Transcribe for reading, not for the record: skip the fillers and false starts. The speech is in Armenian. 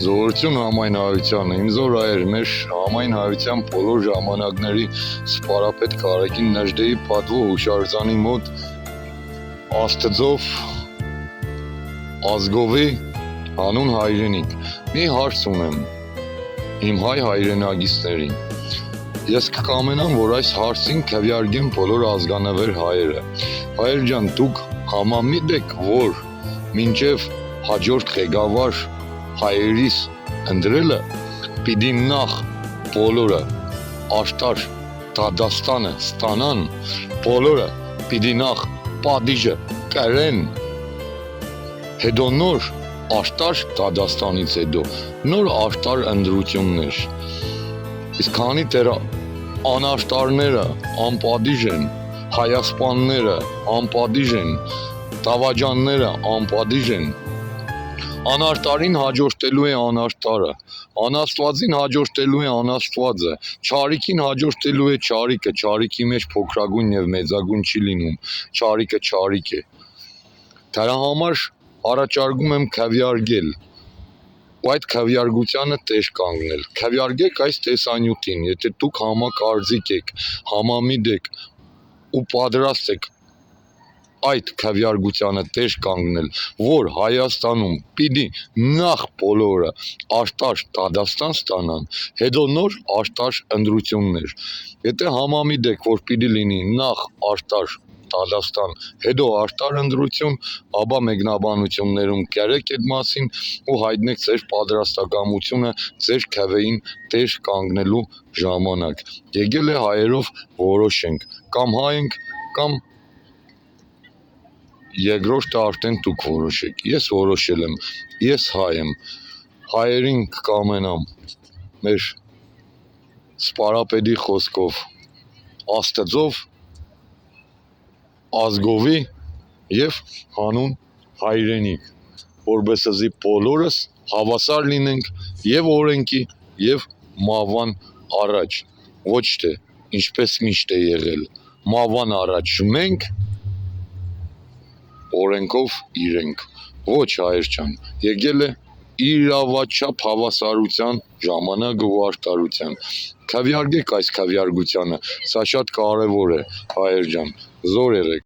Զորություն համայն հայությանը, իմ զոր հայեր, մեր համայն հայության բոլոր ժամանակների սպարապետ Կարագին Նժդեի պատվո հուշարձանի մոտ Աստծով ազգովի հանուն հայրենիք մի հարց ունեմ իմ հայ հայրենագիստներին։ Ես կկամենամ, որ այս հարցին քվեարկեն բոլոր ազգանավեր հայերը։ Հայեր ջան, դուք համամիտ եք, որ մինչև հաջորդ ղեկավար հայերիս ընտրելը պիտի նախ բոլորը աշտար Դադաստանը ստանան, բոլորը պիտի նախ պատիժը կրեն, հետո նոր աշտար Դադաստանից հետո նոր աշտար ընտրություններ։ Իսկ քանի դեռ անաշտարները անպատիժ են, հայասպանները անպատիժ են, դավաճանները անպատիժ են, անաշտարին հաջորդելու է անաշտարը, անաստվածին հաջորդելու է անաստվածը, չարիքին հաջորդելու է չարիքը, չարիքի մեջ փոքրագույն եւ մեծագույն չի լինում, չարիքը չարիք է։ Դրա համար առաջարկում եմ քվեարկել, ու այդ քվեարկությանը տեղ կանգնել։ Քվեարկեք այս տեսանյութին, եթե դուք համակարծիք եք, համամիտ եք ու պատրաստ եք այդ քվեարկությանը տեղ կանգնել, որ Հայաստանում պիտի նախ բոլորը աշտար Դադաստան ստանան, հետո նոր աշտար ընտրություններ։ Եթե համամիտ եք, որ պիտի լինի նախ աշտար Դադաստան, հետո աշտար ընտրություն, ապա մեկնաբանություններում կերեք այդ մասին ու հայտնեք ձեր պատրաստակամությունը ձեր քվեին տեղ կանգնելու ժամանակ։ Եկել է հայերով որոշենք, կամ հայ ենք, կամ երկրորդը արդեն դուք որոշեք։ Ես որոշել եմ, ես հայ եմ, հայերին կկամենամ մեր սպարապետի խոսքով Աստծով ազգովի եւ հանուն հայրենիք, որովհետեւ բոլորս հավասար լինենք եւ օրենքի եւ մահվան առաջ, ոչ թե ինչպես միշտ է եղել, մահվան առաջ մենք, օրենքով իրենք, ոչ հայեր ջան, եկել է իրավաչափ հավասարության ժամանակը ու աշտարության։ Քվեարկեք այս քվեարկությանը, սա շատ կարևոր է, հայեր ջան, զոր եղեք։